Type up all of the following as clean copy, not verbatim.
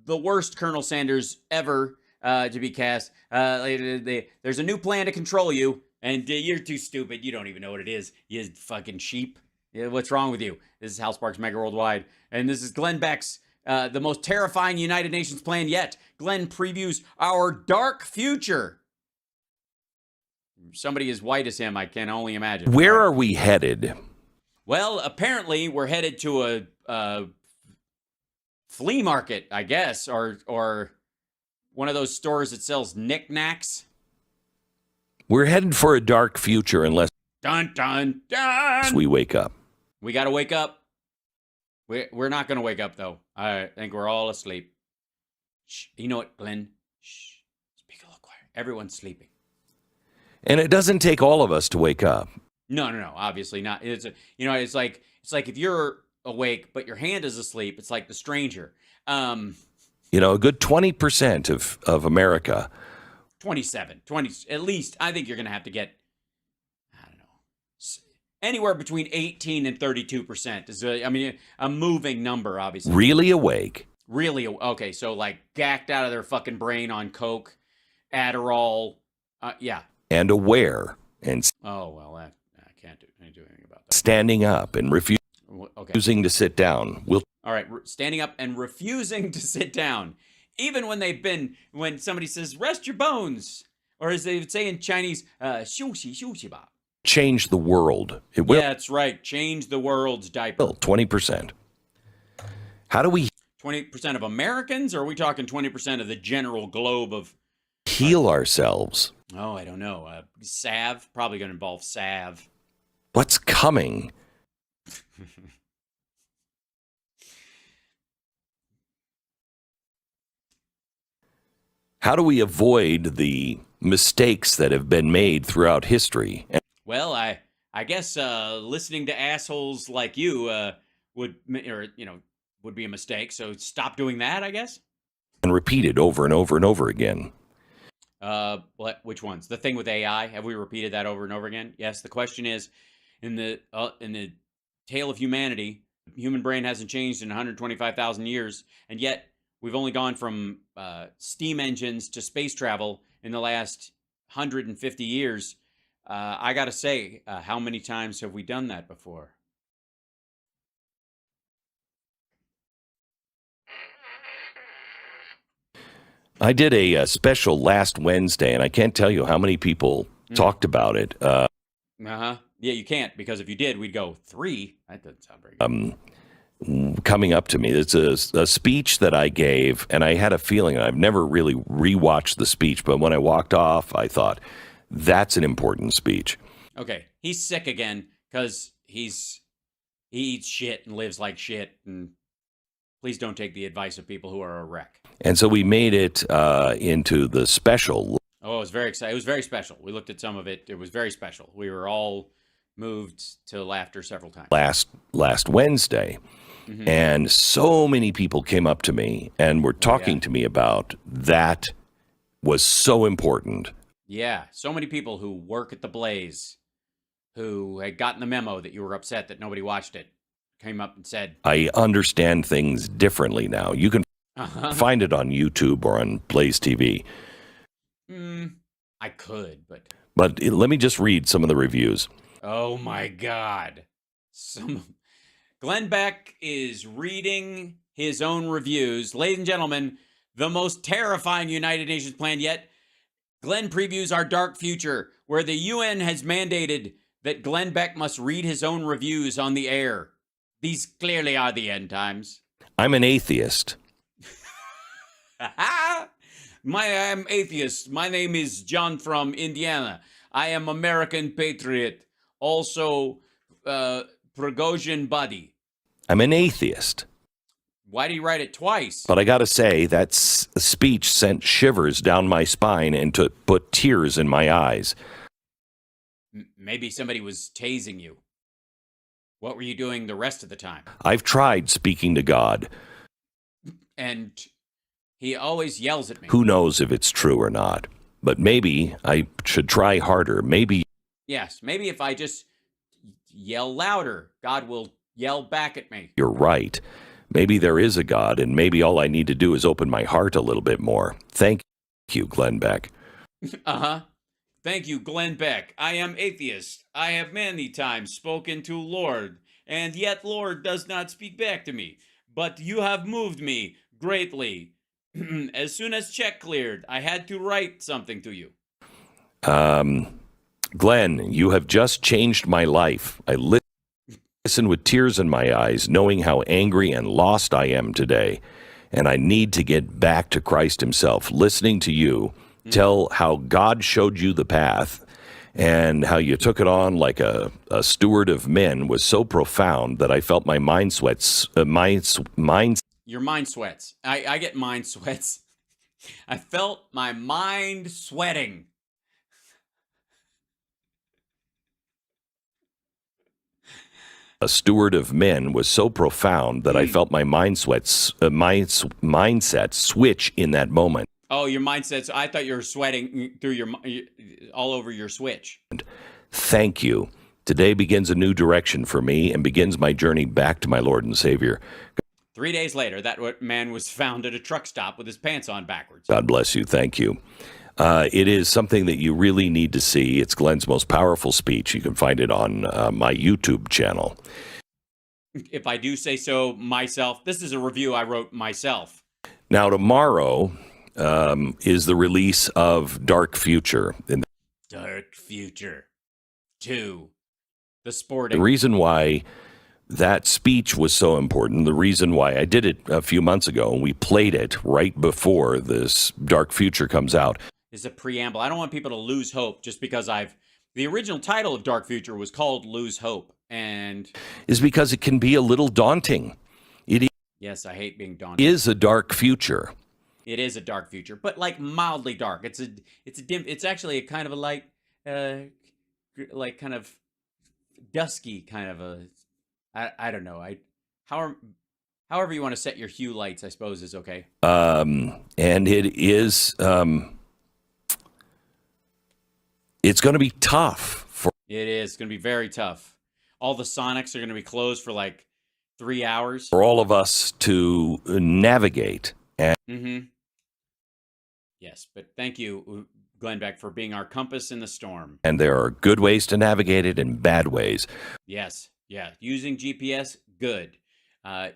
the worst Colonel Sanders ever to be cast. There's a new plan to control you, and you're too stupid. You don't even know what it is. You fucking sheep. Yeah, what's wrong with you? This is Hal Sparks Mega Worldwide, and this is Glenn Beck's the most terrifying United Nations plan yet. Glenn previews our dark future. Somebody as white as him, I can only imagine. Where are we headed? Well, apparently we're headed to a flea market, I guess, or one of those stores that sells knickknacks. We're headed for a dark future unless Dun, dun, dun. we wake up. We got to wake up. We're not going to wake up, though. I think we're all asleep. Shh. You know what, Glenn? Shh. Speak a little quieter. Everyone's sleeping. And it doesn't take all of us to wake up. No. Obviously not. It's like if you're awake but your hand is asleep. It's like The Stranger. A good 20% of America. 20 at least. I think you're going to have to get, I don't know, anywhere between 18 and 32% is a moving number, obviously. Really awake. Really, okay, so like gacked out of their fucking brain on coke, Adderall, yeah. And aware. And oh, well, I can't do anything about that. Standing up and refusing to sit down. All right, standing up and refusing to sit down. Even when somebody says, rest your bones, or as they would say in Chinese, 休息吧. Change the world. It will. Yeah, that's right. Change the world's diaper. 20%. How do we 20% of Americans, or are we talking 20% of the general globe of heal ourselves? Oh, I don't know. Salve, probably going to involve salve. What's coming? How do we avoid the mistakes that have been made throughout history? Well, I guess listening to assholes like you would be a mistake. So stop doing that, I guess. And repeat it over and over and over again. Which ones? The thing with AI? Have we repeated that over and over again? Yes. The question is, in the tale of humanity, the human brain hasn't changed in 125,000 years, and yet we've only gone from steam engines to space travel in the last 150 years. I got to say, how many times have we done that before? I did a special last Wednesday, and I can't tell you how many people talked about it. Yeah, you can't, because if you did, we'd go 3. That doesn't sound very good. Coming up to me, it's a speech that I gave, and I had a feeling, and I've never really rewatched the speech, but when I walked off, I thought, that's an important speech. Okay, he's sick again, because he eats shit and lives like shit, and please don't take the advice of people who are a wreck. And so we made it into the special. Oh, it was very exciting. It was very special. We looked at some of it. It was very special. We were all moved to laughter several times. Last Wednesday. Mm-hmm. And so many people came up to me and were talking to me about that was so important. Yeah, so many people who work at the Blaze, who had gotten the memo that you were upset that nobody watched it, came up and said, I understand things differently now. You can find it on YouTube or on Blaze TV. I could, But let me just read some of the reviews. Oh, my God. Glenn Beck is reading his own reviews. Ladies and gentlemen, the most terrifying United Nations plan yet. Glenn previews our dark future, where the UN has mandated that Glenn Beck must read his own reviews on the air. These clearly are the end times. I'm an atheist. I'm atheist. My name is John from Indiana. I am American patriot. Also, Prigozhin buddy. I'm an atheist. Why do you write it twice? But I got to say, that speech sent shivers down my spine and put tears in my eyes. Maybe somebody was tasing you. What were you doing the rest of the time? I've tried speaking to God. And he always yells at me. Who knows if it's true or not? But maybe I should try harder. Maybe. Yes, maybe if I just yell louder, God will yell back at me. You're right. maybe there is a God, and maybe all I need to do is open my heart a little bit more. Thank you, Glenn Beck. Uh-huh. Thank you, Glenn Beck. I am atheist. I have many times spoken to Lord, and yet Lord does not speak back to me. But you have moved me greatly. As soon as check cleared, I had to write something to you. Glenn, you have just changed my life. I listen with tears in my eyes, knowing how angry and lost I am today. And I need to get back to Christ himself. Listening to you tell how God showed you the path and how you took it on like a steward of men was so profound that I felt my mind sweats. Your mind sweats. I get mind sweats. I felt my mind sweating. A steward of men was so profound that I felt my mindset switch in that moment. Oh, your mindset. I thought you were sweating through all over your switch. Thank you. Today begins a new direction for me and begins my journey back to my Lord and Savior. 3 days later, that man was found at a truck stop with his pants on backwards. God bless you. Thank you. It is something that you really need to see. It's Glenn's most powerful speech. You can find it on my YouTube channel. If I do say so myself, this is a review I wrote myself. Now, tomorrow is the release of Dark Future. Dark Future 2. The sporting. The reason why that speech was so important, the reason why I did it a few months ago, and we played it right before this Dark Future comes out, is a preamble. I don't want people to lose hope just because the original title of Dark Future was called Lose Hope, and is because it can be a little daunting. Yes, I hate being daunted. Is a dark future. It is a dark future, but like mildly dark. It's a dim. It's actually a kind of a light, like kind of dusky kind of a. I don't know. However you want to set your hue lights, I suppose is okay. And it is. It's going to be tough. It is going to be very tough. All the Sonics are going to be closed for like 3 hours. For all of us to navigate. Yes, but thank you, Glenn Beck, for being our compass in the storm. And there are good ways to navigate it and bad ways. Yes, yeah. Using GPS, good.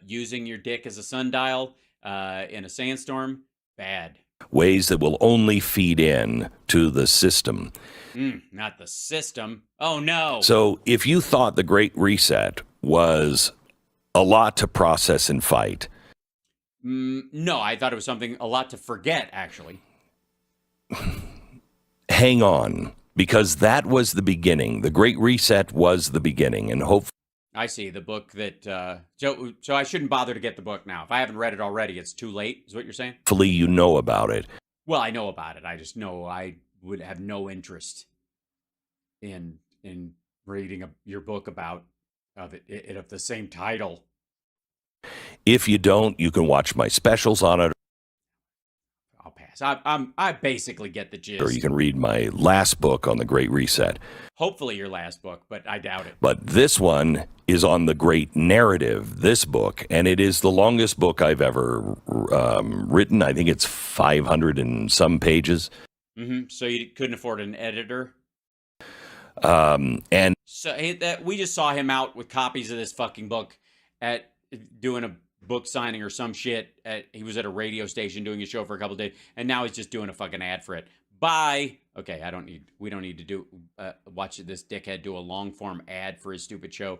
Using your dick as a sundial in a sandstorm, bad. Ways that will only feed in to the system. Not the system. Oh, no. So if you thought the Great Reset was a lot to process and fight. No, I thought it was a lot to forget, actually. Hang on, because that was the beginning. The Great Reset was the beginning, and hopefully. I see the book that. So I shouldn't bother to get the book now. If I haven't read it already, it's too late. Is what you're saying? Hopefully, you know about it. Well, I know about it. I just know I would have no interest in reading your book about of the same title. If you don't, you can watch my specials on it. I'll pass. I basically get the gist. Or you can read my last book on the Great Reset. Hopefully your last book, but I doubt it. But this one is on the Great Narrative, this book, and it is the longest book I've ever written. I think it's 500 and some pages. So you couldn't afford an editor? And so we just saw him out with copies of this fucking book at doing a book signing or some shit. He was at a radio station doing a show for a couple of days, and now he's just doing a fucking ad for it. Bye. Okay, we don't need to watch this dickhead do a long form ad for his stupid show.